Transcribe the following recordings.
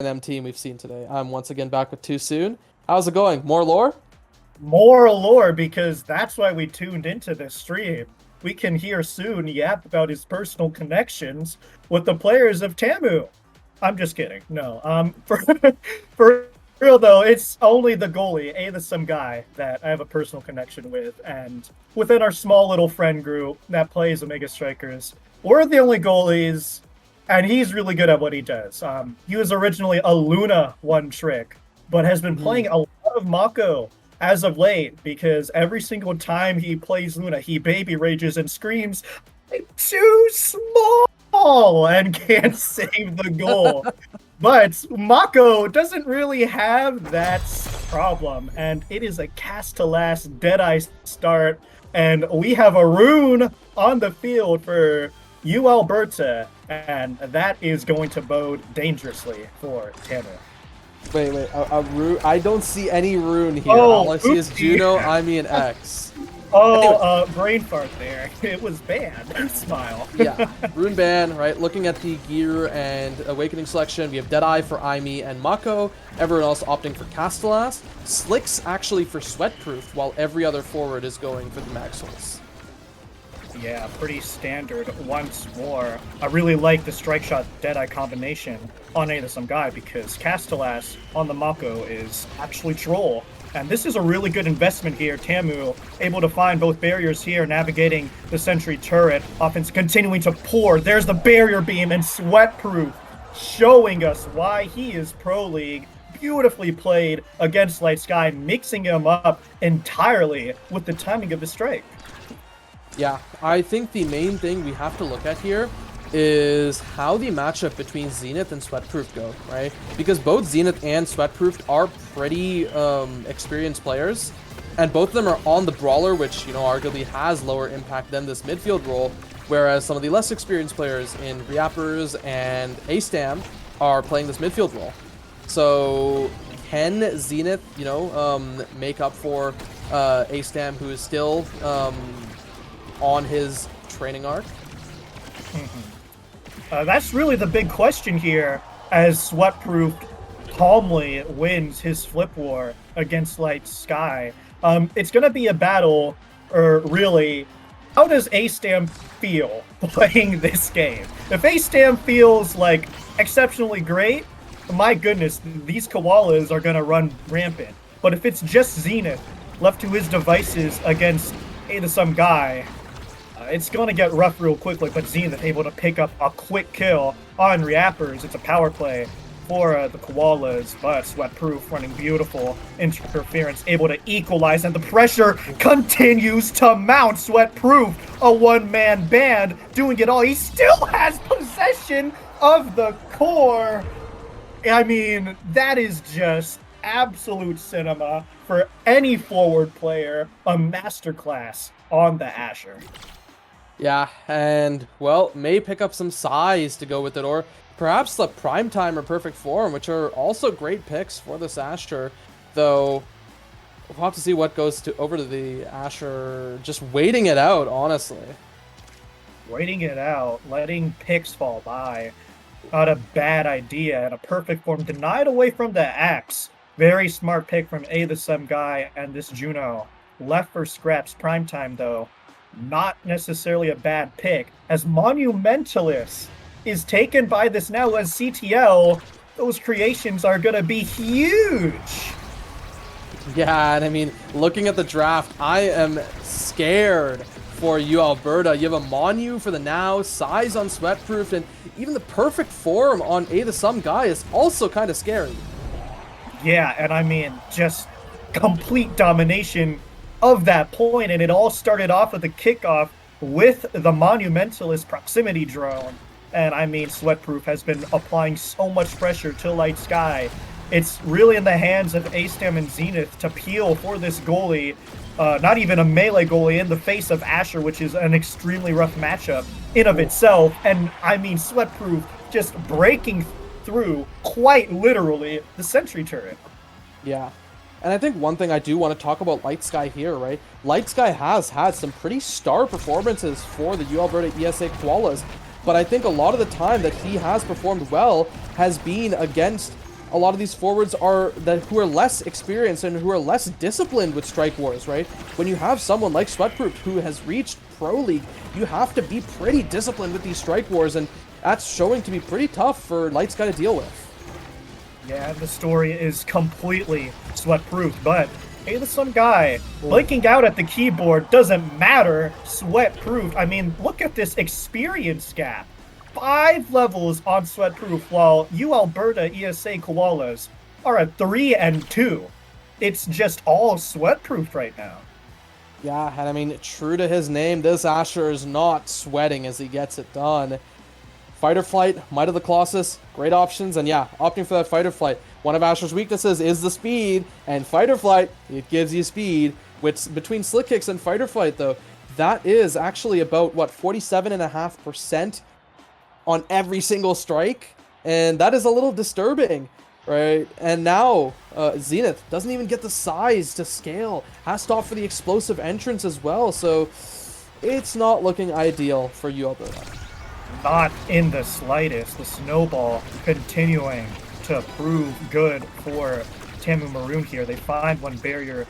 M team we've seen today. I'm once again back with Too Soon. How's it going? More lore? More lore, because that's why we tuned into this stream. We can hear Soon yap about his personal connections with the players of TAMU. I'm just kidding. No, for real though, it's only the goalie, some guy that I have a personal connection with, and within our small little friend group that plays Omega Strikers, we're the only goalies, and he's really good at what he does. He was originally a Luna one trick, but has been playing a lot of Mako as of late, because every single time he plays Luna, he baby rages and screams, "I'm too small," and can't save the goal. But Mako doesn't really have that problem, and it is a cast to last Deadeye start, and we have a rune on the field for UAlberta, and that is going to bode dangerously for TAMU. Wait, a rune? I don't see any rune here. Oh, All I see is oopsie. Juno, Imi, and X. Oh, brain fart there. It was banned. Smile. Yeah, rune ban, right? Looking at the gear and awakening selection, we have Deadeye for Imi and Mako. Everyone else opting for Castellas. Slick's actually for Sweatproof, while every other forward is going for the Maxwells. Yeah, pretty standard once more. I really like the strike shot Deadeye combination on some guy, because Castellas on the Mako is actually troll. And this is a really good investment here. TAMU able to find both barriers here, navigating the sentry turret. Offense continuing to pour. There's the barrier beam, and Sweatproof showing us why he is pro league. Beautifully played against Light Sky, mixing him up entirely with the timing of the strike. Yeah, I think the main thing we have to look at here is how the matchup between Zenith and Sweatproof go, right? Because both Zenith and Sweatproof are pretty experienced players, and both of them are on the Brawler, which, you know, arguably has lower impact than this midfield role, whereas some of the less experienced players in Reappers and A-Stam are playing this midfield role. So can Zenith, you know, make up for A-Stam, who is still on his training arc? That's really the big question here, as Sweatproof calmly wins his flip war against Light Sky. It's going to be a battle, or really, how does A-Stam feel playing this game? If A-Stam feels like exceptionally great, my goodness, these Koalas are going to run rampant. But if it's just Zenith left to his devices against some guy, it's going to get rough real quickly. But Zenith able to pick up a quick kill on Reappers. It's a power play for the Koalas, but Sweatproof running beautiful interference, able to equalize, and the pressure continues to mount. Sweatproof, a one-man band, doing it all. He still has possession of the core. I mean, that is just absolute cinema for any forward player. A masterclass on the Asher. Yeah, and, well, may pick up some size to go with it, or perhaps the Primetime or Perfect Form, which are also great picks for this Asher, though we'll have to see what goes over to the Asher, just waiting it out, honestly. Waiting it out, letting picks fall by. Not a bad idea, and a Perfect Form denied away from the Axe. Very smart pick from some guy and this Juno. Left for scraps. Primetime, though, not necessarily a bad pick, as Monumentalist is taken by this now as CTL. Those creations are going to be huge. Yeah, and I mean, looking at the draft, I am scared for UAlberta. You have a Monu for the now, size on Sweatproof, and even the Perfect Form on some guy is also kind of scary. Yeah, and I mean, just complete domination of that point, and it all started off with the kickoff with the Monumentalist proximity drone. And I mean, Sweatproof has been applying so much pressure to Light Sky. It's really in the hands of A-Stam and Zenith to peel for this goalie, not even a melee goalie, in the face of Asher, which is an extremely rough matchup in of itself. And I mean, Sweatproof just breaking through, quite literally, the sentry turret. Yeah. And I think one thing I do want to talk about Light Sky here, right? Light Sky has had some pretty star performances for the UAlberta ESA Koalas, but I think a lot of the time that he has performed well has been against a lot of these forwards who are less experienced and who are less disciplined with strike wars, right? When you have someone like Sweatproof who has reached Pro League, you have to be pretty disciplined with these strike wars, and that's showing to be pretty tough for Light Sky to deal with. Yeah, the story is completely sweat-proof, but hey, there's some guy blinking out at the keyboard doesn't matter. Sweat-proof. I mean, look at this experience gap. 5 levels on sweat-proof, while UAlberta ESA Koalas are at 3 and 2. It's just all sweat-proof right now. Yeah, and I mean, true to his name, this Asher is not sweating as he gets it done. Fight or flight, Might of the Colossus, great options, and yeah, opting for that fight or flight. One of Asher's weaknesses is the speed, and fight or flight, it gives you speed. Which, between slick kicks and fight or flight, though, that is actually about, what, 47.5% on every single strike? And that is a little disturbing, right? And now, Zenith doesn't even get the size to scale, has to opt for the explosive entrance as well, so it's not looking ideal for UAlberta. Not in the slightest. The snowball continuing to prove good for TAMU Maroon here. They find one barrier.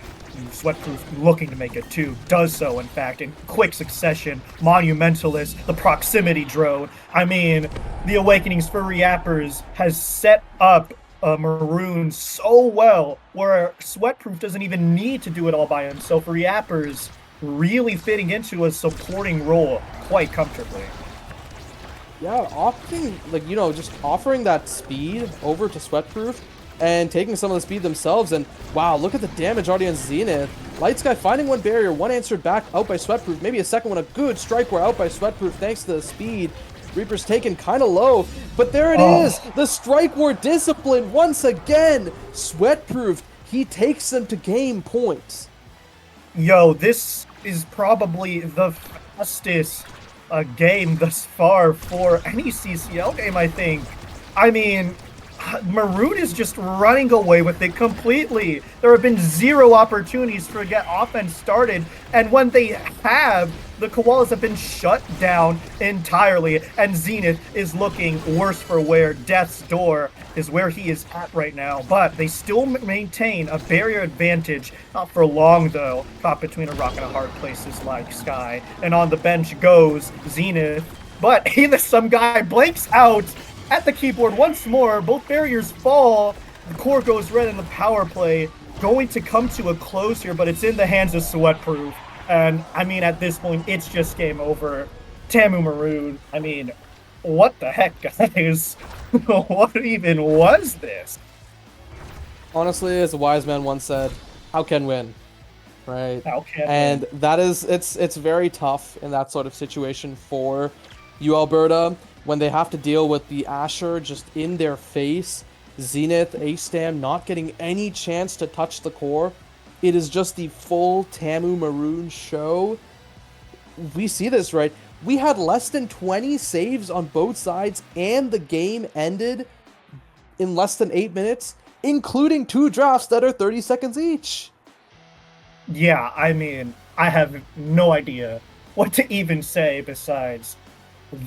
Sweatproof looking to make it two. Does so, in fact, in quick succession. Monumentalist, the proximity drone. I mean, the Awakenings for Reappers has set up Maroon so well where Sweatproof doesn't even need to do it all by himself. Reappers really fitting into a supporting role quite comfortably. Yeah, opting, just offering that speed over to Sweatproof and taking some of the speed themselves. And wow, look at the damage already on Zenith. Light Sky finding one barrier, one answered back out by Sweatproof. Maybe a second one, a good strike were out by Sweatproof thanks to the speed. Reaper's taken kind of low, but there it is. The strike war discipline once again. Sweatproof, he takes them to game points. Yo, this is probably the fastest game thus far for any CCL game, I think. I mean, Maroon is just running away with it completely. There have been 0 opportunities to get offense started, and when they have, the Koalas have been shut down entirely, and Zenith is looking worse for wear. Death's Door is where he is at right now, but they still maintain a barrier advantage. Not for long, though, caught between a rock and a hard places like Sky, and on the bench goes Zenith, but either some guy blanks out at the keyboard once more. Both barriers fall. The core goes red in the power play. Going to come to a close here, but it's in the hands of Sweatproof. And, I mean, at this point, it's just game over. TAMU Maroon, I mean, what the heck, guys? What even was this? Honestly, as a wise man once said, how can win? Right? How can and win? That is, it's very tough in that sort of situation for UAlberta when they have to deal with the Asher just in their face. Zenith, A-Stam not getting any chance to touch the core. It is just the full TAMU Maroon show. We see this, right? We had less than 20 saves on both sides, and the game ended in less than 8 minutes, including 2 drafts that are 30 seconds each. Yeah, I mean, I have no idea what to even say besides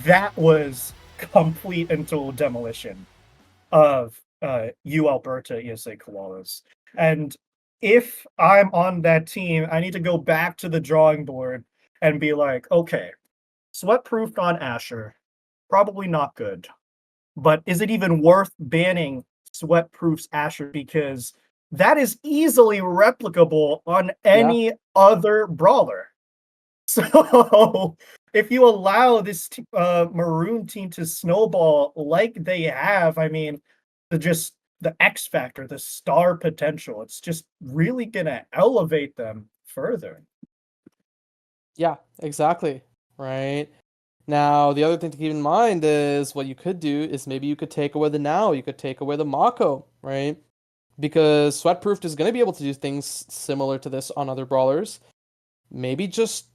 that was complete and total demolition of UAlberta ESA Koalas. And if I'm on that team, I need to go back to the drawing board and be like, okay, Sweatproof on Asher, probably not good. But is it even worth banning Sweatproof's Asher? Because that is easily replicable on Yeah. any other brawler. So if you allow this Maroon team to snowball like they have, I mean, the X factor, the star potential, it's just really gonna elevate them further. Yeah, exactly. Right. Now, the other thing to keep in mind is what you could do is maybe you could take away the Now, you could take away the Mako, right? Because Sweatproof is going to be able to do things similar to this on other brawlers. Maybe just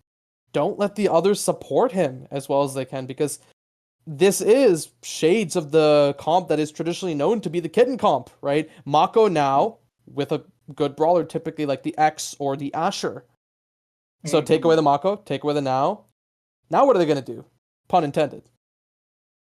don't let the others support him as well as they can, because this is shades of the comp that is traditionally known to be the kitten comp, right? Mako now with a good brawler, typically like the X or the Asher. So take away the Mako, take away the Now. Now what are they going to do? Pun intended.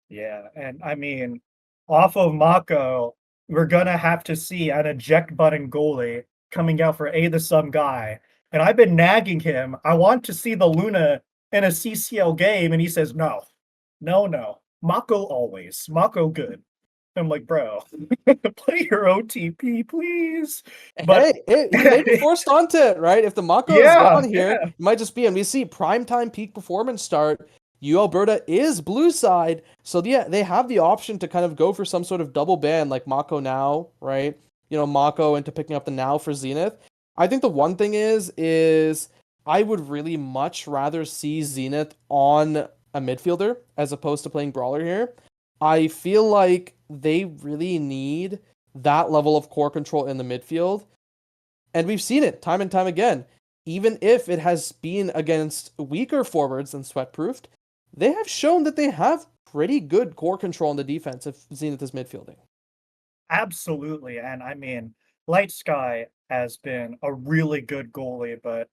Yeah, and I mean, off of Mako, we're gonna have to see an eject button goalie coming out for the some guy. And I've been nagging him. I want to see the Luna in a CCL game, and he says no, no, no. Mako always. Mako good. I'm like, bro, play your OTP, please. But Hey, he may be forced onto it, right? If the Mako is yeah, gone here, yeah, it might just be, and we see primetime peak performance start. UAlberta is blue side, so yeah, they have the option to kind of go for some sort of double ban like Mako now, right? Mako into picking up the now for Zenith. I think the one thing is I would really much rather see Zenith on a midfielder as opposed to playing brawler here. I feel like they really need that level of core control in the midfield. And we've seen it time and time again. Even if it has been against weaker forwards than Sweatproofed, they have shown that they have pretty good core control in the defense if Zenith is midfielding. absolutely. And I mean, Light Sky has been a really good goalie, but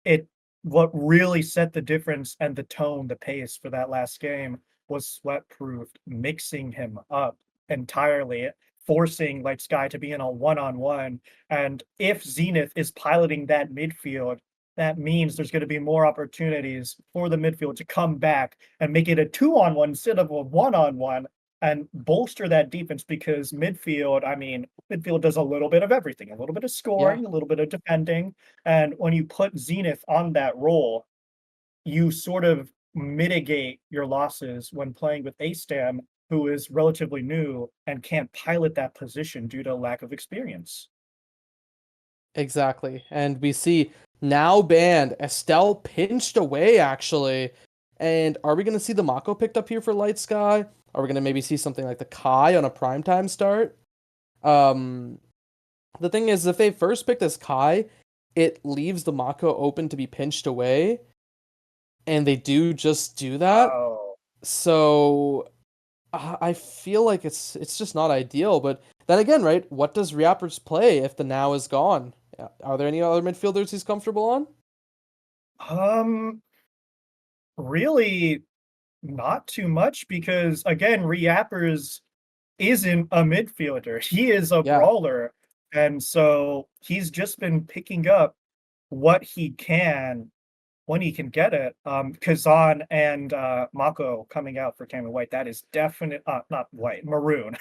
it what really set the difference and the tone, the pace for that last game was Sweatproof mixing him up entirely, forcing Light Sky to be in a one-on-one. And if Zenith is piloting that midfield, that means there's going to be more opportunities for the midfield to come back and make it a two-on-one instead of a one-on-one and bolster that defense because midfield, I mean, midfield does a little bit of everything, a little bit of Yeah, scoring, a little bit of defending. And when you put Zenith on that role, you sort of mitigate your losses when playing with A-Stam, who is relatively new and can't pilot that position due to lack of experience. exactly. And we see now banned Estelle pinched away actually. And are we going to see the Mako picked up here for Light Sky? Are we going to maybe see something like the Kai on a primetime start? Um, the thing is, if they first pick this Kai, it leaves the Mako open to be pinched away, and they do just do that. Oh, So I feel like it's just not ideal. But then again, right? What does Reappers play if the now is gone? Are there any other midfielders he's comfortable on? um, really not too much because again, Reappers isn't a midfielder. He is a Yeah. brawler. And so he's just been picking up what he can when he can get it. Kazan and Mako coming out for Tammy White. That is definite not white, maroon.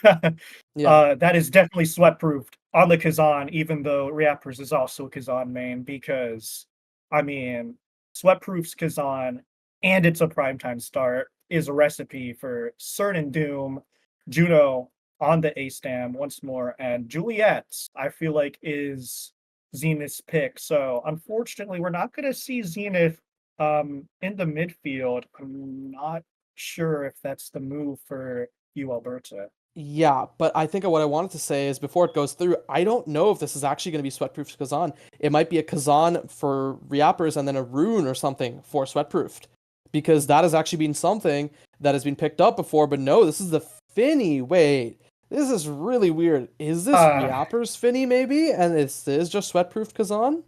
Yeah. That is definitely sweat proofed on the Kazan, even though Reappers is also a Kazan main, because I mean sweat proofs Kazan and it's a primetime start is a recipe for certain doom. Juno on the A-Stam once more, and Juliet, I feel like, is Zenith's pick. So unfortunately, we're not going to see Zenith in the midfield. I'm not sure if that's the move for UAlberta. Yeah, but I think what I wanted to say is before it goes through, I don't know if this is actually going to be Sweatproofed Kazan. It might be a Kazan for Reappers and then a Rune or something for Sweatproofed. Because that has actually been something that has been picked up before, but no, this is the Finny. Wait, this is really weird. Is this Uh Reappers Finny maybe? And this is just Sweatproofed Kazan?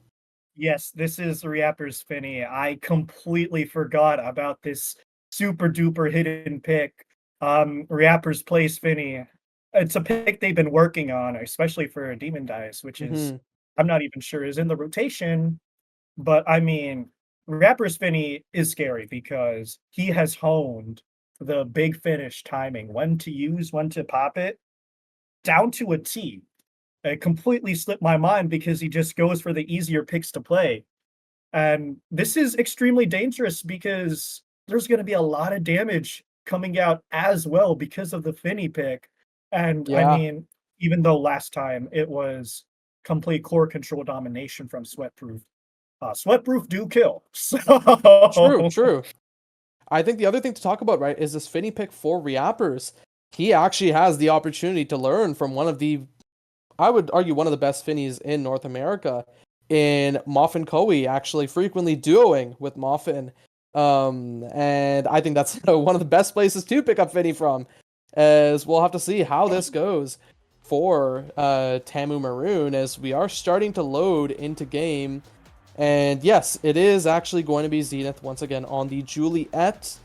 yes, this is Reapper's Finny. I completely forgot about this super duper hidden pick. Reapper's Place Finny. It's a pick they've been working on, especially for Demon Dice, which is Mm-hmm. I'm not even sure is in the rotation. But I mean, Rapper Spinny is scary because he has honed the big finish timing, when to use, when to pop it, down to a T. It completely slipped my mind because he just goes for the easier picks to play. And this is extremely dangerous because there's going to be a lot of damage coming out as well because of the Finny pick. And I Yeah, mean, even though last time it was complete core control domination from Sweatproof, Sweatproof do kill. true, So true. I think the other thing to talk about, right, is this Finny pick for Reappers. He actually has the opportunity to learn from one of the I would argue one of the best Finnies in North America in Moffin Coe, actually frequently duoing with Moffin. And I think that's one of the best places to pick up Finny from, as we'll have to see how this goes for TAMU Maroon as we are starting to load into game. And yes, it is actually going to be Zenith once again on the Juliet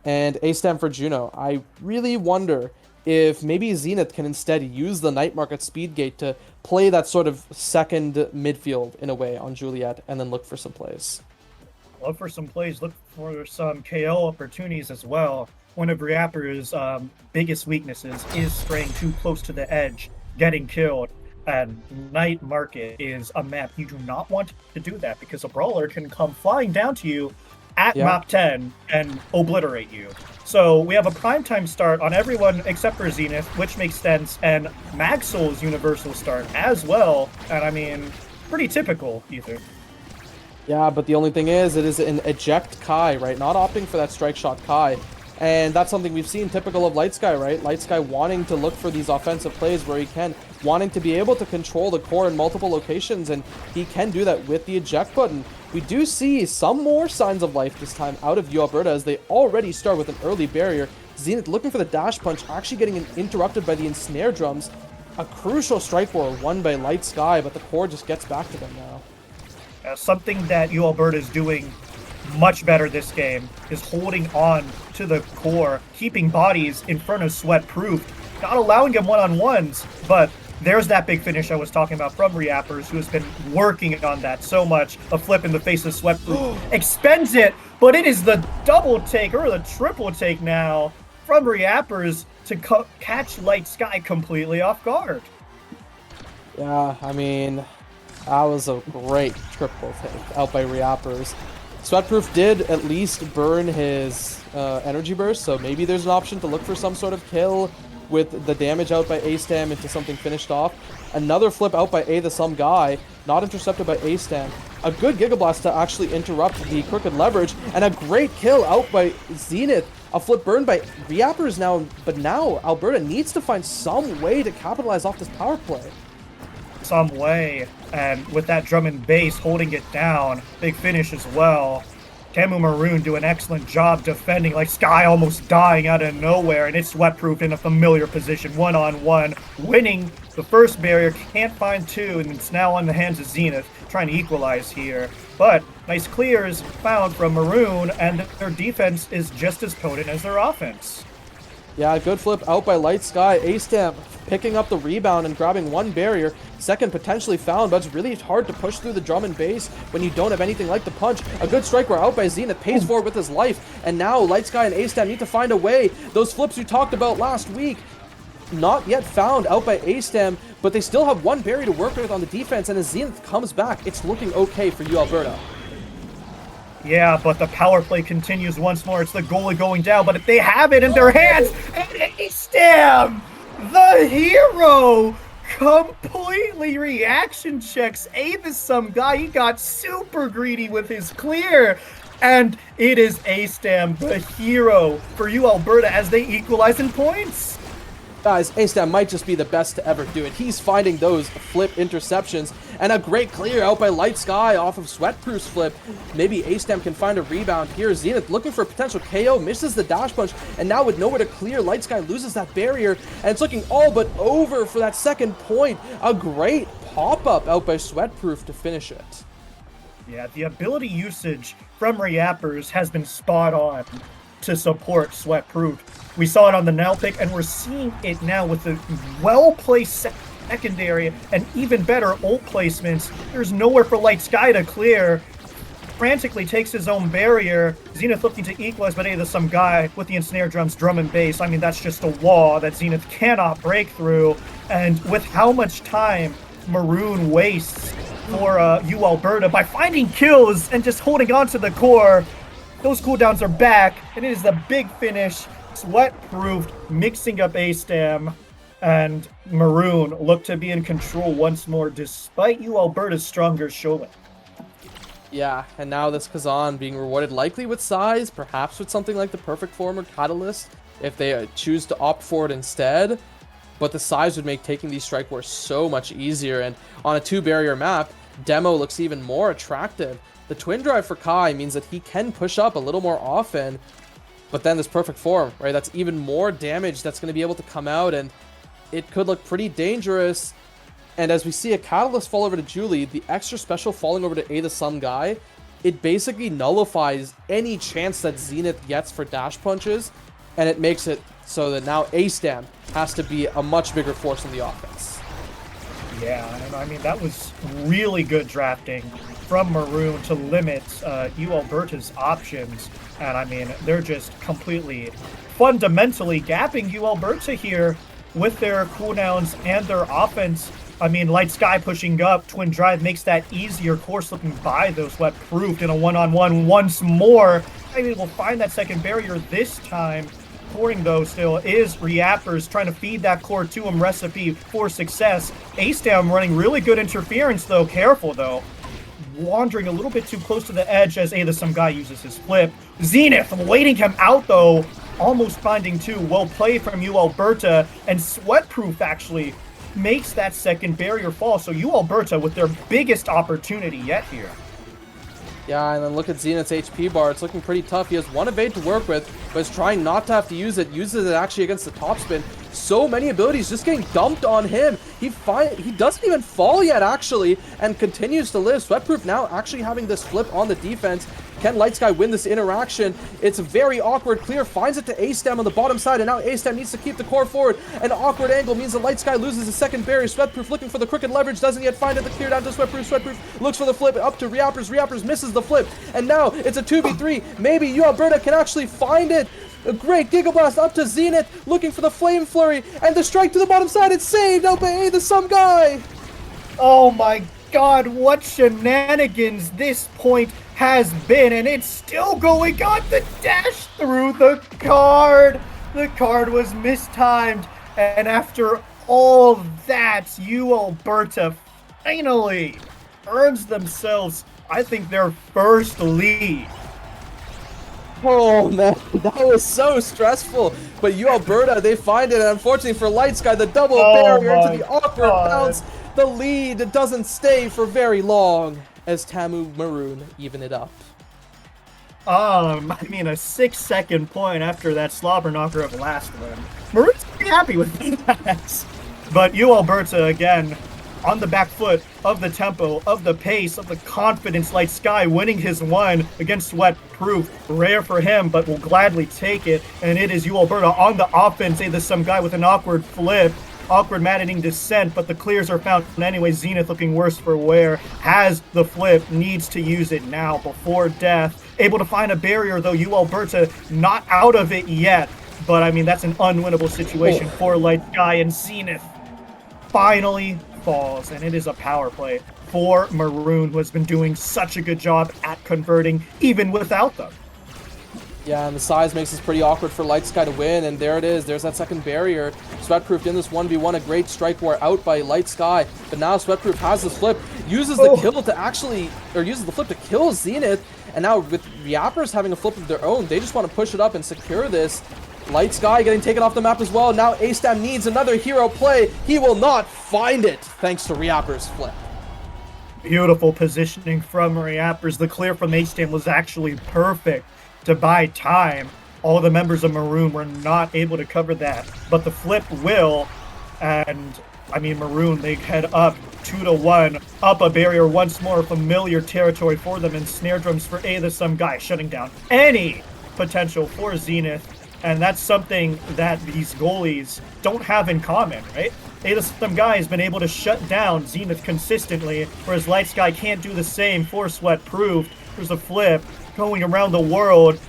and A-Stem for Juno. I really wonder if maybe Zenith can instead use the Night Market Speed Gate to play that sort of second midfield in a way on Juliet and then look for some plays. Look for some plays, look for some KO opportunities as well. One of Reapper's biggest weaknesses is straying too close to the edge, getting killed. And Night Market is a map you do not want to do that, because a brawler can come flying down to you at map 10 and obliterate you. So we have a primetime start on everyone except for Zenith, which makes sense, and Maxwell's universal start as well. And I mean, pretty typical, Ether. Yeah, but the only thing is, it is an eject Kai, right? Not opting for that strike shot Kai. And that's something we've seen typical of Light Sky, right? Light Sky wanting to look for these offensive plays where he can, wanting to be able to control the core in multiple locations, and he can do that with the eject button. We do see some more signs of life this time out of UAlberta as they already start with an early barrier. Zenith looking for the dash punch, actually getting interrupted by the ensnare drums. A crucial strike war won by Light Sky, but the core just gets back to them now. Something that UAlberta is doing much better this game is holding on to the core, keeping bodies in front of Sweatproof, not allowing him one-on-ones, but there's that big finish I was talking about from Reappers, who has been working on that so much. A flip in the face of Sweatproof expends it, but it is the double take or the triple take now from Reappers to catch Light Sky completely off guard. Yeah, I mean, that was a great triple take out by Reappers. Sweatproof did at least burn his energy burst, so maybe there's an option to look for some sort of kill with the damage out by A-Stam into something finished off. Another flip out by A, the some guy, not intercepted by A-Stam. A good Giga Blast to actually interrupt the crooked leverage, and a great kill out by Zenith. A flip burned by Reappers now, but now Alberta needs to find some way to capitalize off this power play. Some way, and with that drum and bass holding it down, big finish as well. TAMU Maroon do an excellent job defending, like Sky almost dying out of nowhere, and it's Sweatproof in a familiar position, one-on-one, winning the first barrier, can't find two, and it's now on the hands of Zenith, trying to equalize here. But nice clears found from Maroon, and their defense is just as potent as their offense. Yeah, good flip out by Light Sky. A-Stamp picking up the rebound and grabbing one barrier. Second potentially found, but it's really hard to push through the drum and bass when you don't have anything like the punch. A good strike where out by Zenith pays for it with his life. And now Light Sky and A-Stamp need to find a way. Those flips we talked about last week, not yet found out by A-Stam, but they still have one barrier to work with on the defense. And as Zenith comes back, it's looking okay for UAlberta. Yeah, but the power play continues once more. It's the goalie going down, but if they have it in their hands, and A-Stam, the hero, completely reaction checks some guy. He got super greedy with his clear, and it is A-Stam, the hero for UAlberta as they equalize in points. Guys, A-Stam might just be the best to ever do it. He's finding those flip interceptions, and a great clear out by Light Sky off of Sweatproof's flip. Maybe A-Stam can find a rebound here. Zenith looking for a potential KO, misses the dash punch, and now with nowhere to clear, Light Sky loses that barrier, and it's looking all but over for that second point. A great pop-up out by Sweatproof to finish it. Yeah, the ability usage from Reappers has been spot on to support Sweatproof. We saw it on the Nell pick, and we're seeing it now with the well-placed secondary and even better ult placements. There's nowhere for Light Sky to clear. Frantically takes his own barrier. Zenith looking to equalize, but hey, there's some guy with the ensnare drums, drum and bass. I mean, that's just a wall that Zenith cannot break through. And with how much time Maroon wastes for UAlberta by finding kills and just holding on to the core, those cooldowns are back, and it is the big finish. Sweatproof mixing up A-Stam, and Maroon look to be in control once more despite UAlberta's stronger showing. Yeah, and now this Kazan being rewarded likely with size, perhaps with something like the Perfect Form or Catalyst, if they choose to opt for it instead. But the size would make taking these strike wars so much easier, and on a 2-barrier map, Demo looks even more attractive. The Twin Drive for Kai means that he can push up a little more often, but then this Perfect Form, right, that's even more damage that's going to be able to come out, and it could look pretty dangerous. And as we see a Catalyst fall over to Julie, the extra special falling over to A the Sun guy, it basically nullifies any chance that Zenith gets for dash punches, and it makes it so that now A-Stam has to be a much bigger force in the offense. Yeah, and I mean, that was really good drafting from Maroon to limit UAlberta's options. And I mean, they're just completely, fundamentally gapping UAlberta here with their cooldowns and their offense. I mean, Light Sky pushing up, Twin Drive makes that easier, core slipping by those Sweat-proofed in a one-on-one once more. Maybe we'll find that second barrier this time. Coring, though, still is Reappers trying to feed that core to him, recipe for success. A-Stam running really good interference, though. Careful, though. Wandering a little bit too close to the edge as some guy uses his flip. Zenith waiting him out, though. Almost finding two. Well played from UAlberta. And Sweatproof actually makes that second barrier fall. So UAlberta with their biggest opportunity yet here. Yeah, and then look at Zenith's HP bar. It's looking pretty tough. He has one evade to work with, but is trying not to have to use it. Uses it actually against the topspin. So many abilities just getting dumped on him. He doesn't even fall yet, actually, and continues to live. Sweatproof now actually having this flip on the defense. Can Light Sky win this interaction? It's a very awkward clear. Finds it to A-Stam on the bottom side, and now A-Stam needs to keep the core forward. An awkward angle means that Light Sky loses the second barrier. Sweatproof looking for the crooked leverage. Doesn't yet find it. The clear down to Sweatproof. Sweatproof looks for the flip up to Reappers. Reappers misses the flip. And now it's a 2v3. Maybe UAlberta can actually find it. A great Giga Blast up to Zenith. Looking for the Flame Flurry. And the strike to the bottom side. It's saved out by some guy. Oh my god, what shenanigans this point has been, and it's still going on. The dash through the card. The card was mistimed, and after all that, UAlberta finally earns themselves, I think, their first lead. Oh man, that was so stressful. But UAlberta, they find it, and unfortunately for Light Sky, the double barrier into the awkward bounce. The lead doesn't stay for very long as TAMU Maroon even it up. I mean, a 6-second point after that slobber knocker of last one. Maroon's pretty happy with that. But UAlberta, again, on the back foot of the tempo, of the pace, of the confidence. Light Sky winning his one against Sweatproof. Rare for him, but will gladly take it. And it is UAlberta on the offense. There's some guy with an awkward flip. Awkward maddening descent, but the clears are found anyway. Zenith looking worse for wear. Has the flip, needs to use it now before death. Able to find a barrier, though. UAlberta not out of it yet. But, I mean, that's an unwinnable situation for Light Sky, and Zenith finally falls. And it is a power play for Maroon, who has been doing such a good job at converting, even without them. Yeah, and the size makes this pretty awkward for Light Sky to win, and there it is. There's that second barrier. Sweatproof in this 1v1, a great strike war out by Light Sky, but now Sweatproof has this flip, uses the kill to actually, or uses the flip to kill Zenith, and now with Reappers having a flip of their own, they just want to push it up and secure this. Light Sky getting taken off the map as well. Now A-Stam needs another hero play. He will not find it, thanks to Reappers' flip. Beautiful positioning from Reappers. The clear from A-Stam was actually perfect to buy time. All the members of Maroon were not able to cover that, but the flip will, and I mean, Maroon, they head up 2-1, up a barrier once more, familiar territory for them, and snare drums for some guy shutting down any potential for Zenith, and that's something that these goalies don't have in common, right? some guy has been able to shut down Zenith consistently, whereas Light Sky can't do the same for Sweatproof. There's a flip going around the world,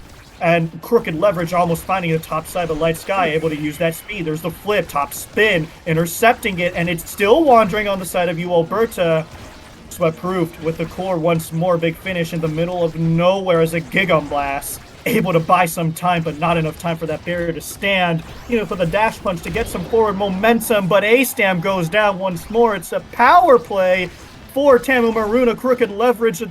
and crooked leverage almost finding the top side of Light Sky, able to use that speed. There's the flip, top spin, intercepting it, and it's still wandering on the side of UAlberta. Sweatproof with the core once more, big finish in the middle of nowhere as a Giga Blast. Able to buy some time, but not enough time for that barrier to stand. For the dash punch to get some forward momentum, but A-Stam goes down once more. It's a power play for TAMU Maroon, a crooked leverage.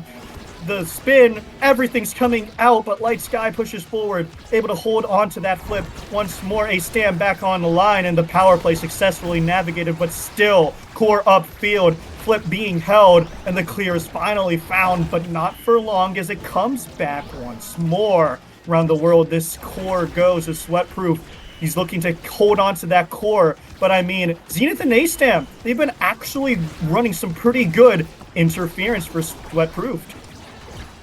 The spin, everything's coming out, but Light Sky pushes forward, able to hold on to that flip once more. A-Stam back on the line, and the power play successfully navigated, but still core upfield, flip being held, and the clear is finally found, but not for long as it comes back once more. Around the world, this core goes as Sweatproof. He's looking to hold on to that core, but I mean, Zenith and A-Stam, they've been actually running some pretty good interference for Sweatproof.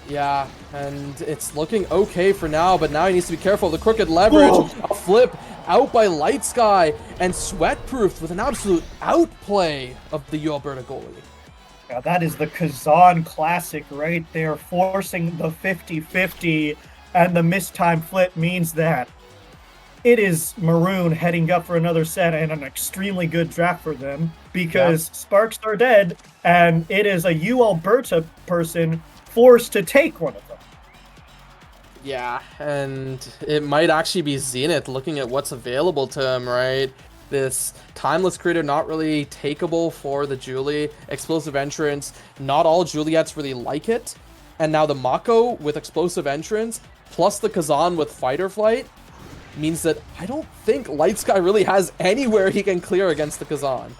Yeah, and it's looking okay for now, but now he needs to be careful. The crooked leverage, a flip out by Light Sky, and Sweatproofed with an absolute outplay of the UAlberta goalie. Yeah, that is the Kazan classic right there, forcing the 50-50, and the mistimed flip means that it is Maroon heading up for another set and an extremely good draft for them because Sparks are dead, and it is a UAlberta person forced to take one of them. Yeah, and it might actually be Zenith looking at what's available to him, right? This Timeless Creator not really takeable for the Julie. Explosive Entrance, not all Juliets really like it. And now the Mako with Explosive Entrance, plus the Kazan with Fighter Flight, means that I don't think Light Sky really has anywhere he can clear against the Kazan.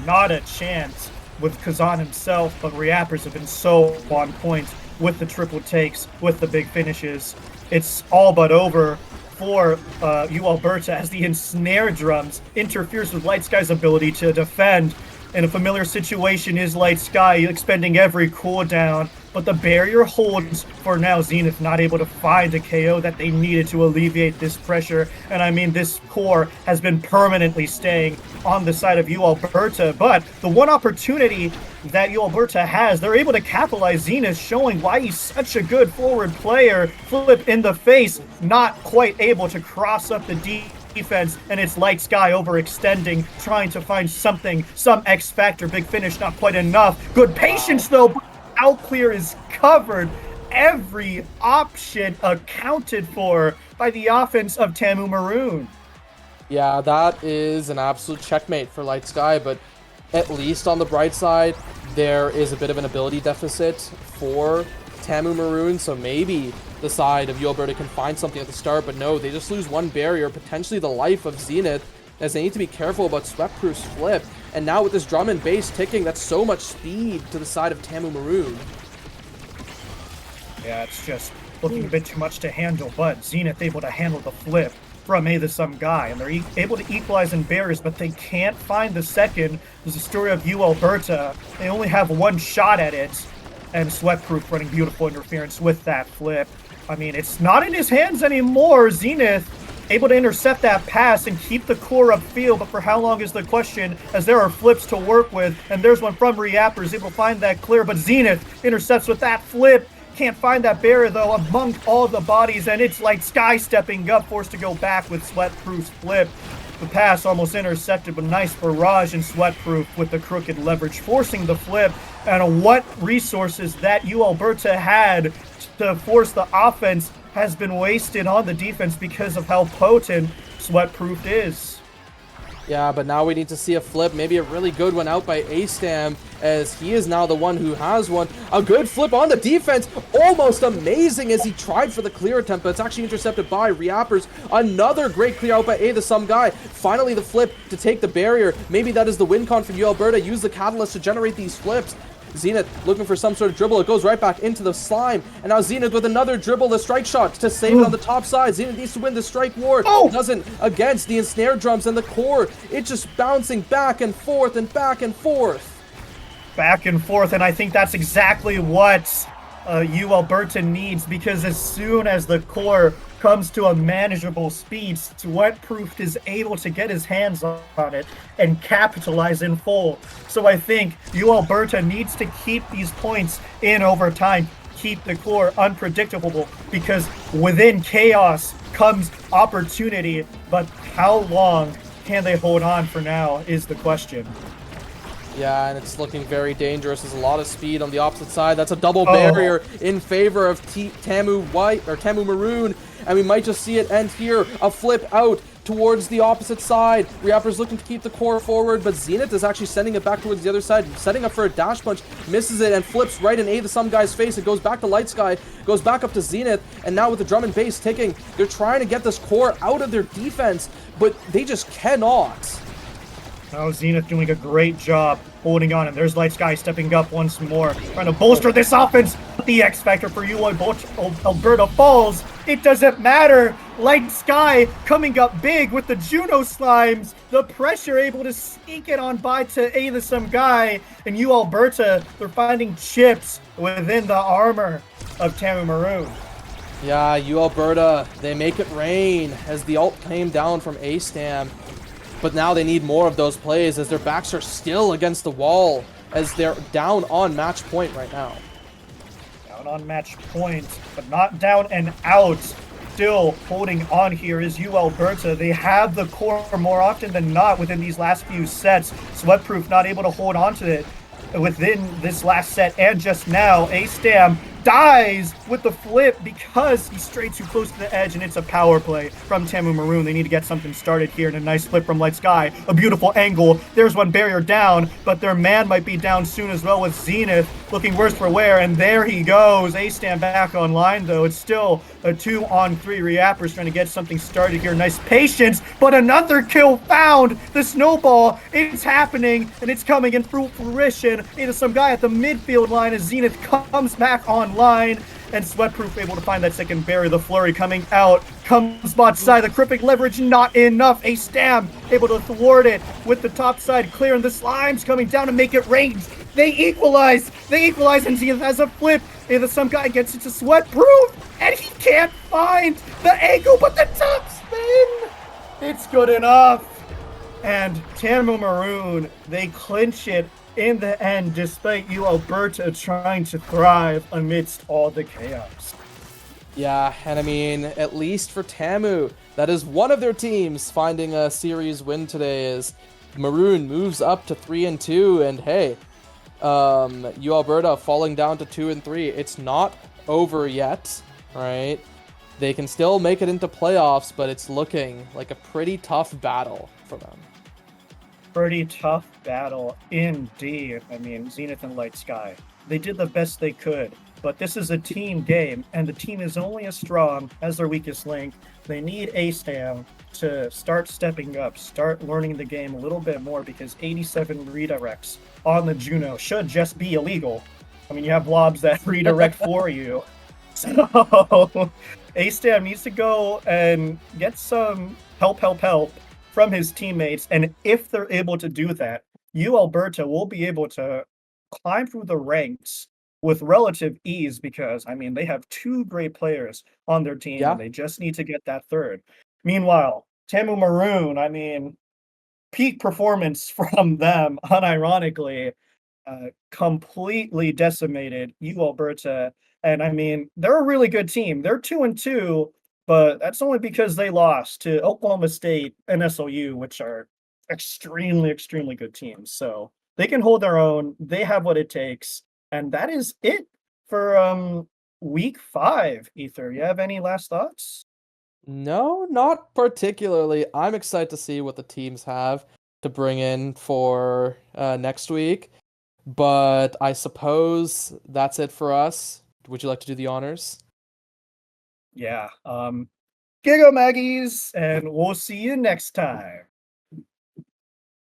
Not a chance with Kazan himself, but Reappers have been so on point with the triple takes, with the big finishes. It's all but over for UAlberta as the Ensnare Drums interferes with Light Sky's ability to defend. In a familiar situation is Light Sky expending every cooldown, but the barrier holds for now. Zenith not able to find the KO that they needed to alleviate this pressure. And I mean, this core has been permanently staying on the side of UAlberta, but the one opportunity that UAlberta has, they're able to capitalize. Zenith showing why he's such a good forward player. Flip in the face, not quite able to cross up the defense, and it's Light Sky overextending, trying to find something, some X factor. Big finish, not quite enough. Good patience though. Out clear is covered. Every option accounted for by the offense of TAMU Maroon. Yeah, that is an absolute checkmate for Light Sky, but at least on the bright side, there is a bit of an ability deficit for TAMU Maroon, so maybe the side of UAlberta can find something at the start, but no, they just lose one barrier, potentially the life of Zenith, as they need to be careful about Sweatproof's flip. And now with this drum and bass ticking, that's so much speed to the side of TAMU Maroon. Yeah, it's just looking a bit too much to handle, but Zenith able to handle the flip from some guy, and they're able to equalize in barriers, but they can't find the second. There's a story of UAlberta. They only have one shot at it, and Sweatproof running beautiful interference with that flip. I mean, it's not in his hands anymore. Zenith able to intercept that pass and keep the core upfield, but for how long is the question, as there are flips to work with, and there's one from Reappers, able to find that clear, but Zenith intercepts with that flip. Can't find that barrier though among all the bodies, and it's Light Sky stepping up, forced to go back with Sweatproof's flip. The pass almost intercepted, but nice barrage in Sweatproof with the crooked leverage, forcing the flip. And what resources that UAlberta had to force the offense has been wasted on the defense because of how potent Sweatproof is. Yeah, but now we need to see a flip, maybe a really good one out by A-Stam, as he is now the one who has one. A good flip on the defense, almost amazing as he tried for the clear attempt, but it's actually intercepted by Reappers. Another great clear out by A, the some guy. Finally the flip to take the barrier. Maybe that is the win con for UAlberta. Use the catalyst to generate these flips. Zenith looking for some sort of dribble. It goes right back into the slime. And now Zenith with another dribble, the strike shot to save it on the top side. Zenith needs to win the strike war. Doesn't against the Ensnare Drums and the core. It's just bouncing back and forth and back and forth. Back and forth, and I think that's exactly what UAlberta needs, because as soon as the core comes to a manageable speed, Sweatproof is able to get his hands on it and capitalize in full. So I think UAlberta needs to keep these points in overtime, keep the core unpredictable, because within chaos comes opportunity, but how long can they hold on for now is the question. Yeah, and it's looking very dangerous. There's a lot of speed on the opposite side. That's a double barrier in favor of TAMU Maroon, and we might just see it end here. A flip out towards the opposite side. Reappers looking to keep the core forward, but Zenith is actually sending it back towards the other side, setting up for a dash punch, misses it, and flips right in the some guy's face. It goes back to Light Sky, goes back up to Zenith, and now with the drum and bass ticking, they're trying to get this core out of their defense, but they just cannot. Oh, Zenith doing a great job holding on, and there's Light Sky stepping up once more, trying to bolster this offense. The X factor for UAlberta falls. It doesn't matter. Light Sky coming up big with the Juno Slimes. The pressure able to sneak it on by to the some guy, and UAlberta, they're finding chips within the armor of TAMU Maroon. Yeah, UAlberta, they make it rain as the ult came down from A-Stam. But now they need more of those plays as their backs are still against the wall as they're down on match point right now. Down on match point, but not down and out. Still holding on here is UAlberta. They have the core more often than not within these last few sets. Sweatproof not able to hold on to it within this last set, and just now, A-Stam dies with the flip because he's straight too close to the edge, and it's a power play from TAMU Maroon. They need to get something started here, and a nice flip from Light Sky. A beautiful angle. There's one barrier down, but their man might be down soon as well with Zenith looking worse for wear, and there he goes. A-Stam back online, though. It's still a 2-on-3. Reappers trying to get something started here. Nice patience, but another kill found. The snowball, it's happening, and it's coming in fruition. It is some guy at the midfield line as Zenith comes back online, and Sweatproof able to find that second barrier. The flurry coming out, comes bot side, the crippling leverage not enough. A-Stam able to thwart it with the top side, clearing the slimes coming down to make it range. They equalize, and Zenith has a flip. Either some guy gets it to Sweatproof, and he can't find the angle, but the top spin, it's good enough. And TAMU Maroon, they clinch it in the end, despite UAlberta trying to thrive amidst all the chaos. Yeah, and I mean, at least for TAMU, that is one of their teams finding a series win today as Maroon moves up to 3-2, and hey, UAlberta falling down to 2-3. It's not over yet, right? They can still make it into playoffs, but it's looking like a pretty tough battle for them. Pretty tough battle indeed. I mean, Zenith and Light Sky, they did the best they could, but this is a team game, and the team is only as strong as their weakest link. They need A-Stam to start stepping up, start learning the game a little bit more, because 87 redirects on the Juno should just be illegal. I mean, you have blobs that redirect for you. So A-Stam needs to go and get some help from his teammates, and if they're able to do that, UAlberta will be able to climb through the ranks with relative ease, because I mean, they have two great players on their team, Yeah. and they just need to get that third. Meanwhile, TAMU Maroon, I mean, peak performance from them, unironically, completely decimated UAlberta. And I mean, they're a really good team. They're 2-2, but that's only because they lost to Oklahoma State and SLU, which are extremely good teams. So they can hold their own. They have what it takes, and that is it for week 5. Ether, you have any last thoughts? No, not particularly. I'm excited to see what the teams have to bring in for next week. But I suppose that's it for us. Would you like to do the honors? Yeah. Giga Maggies, and we'll see you next time.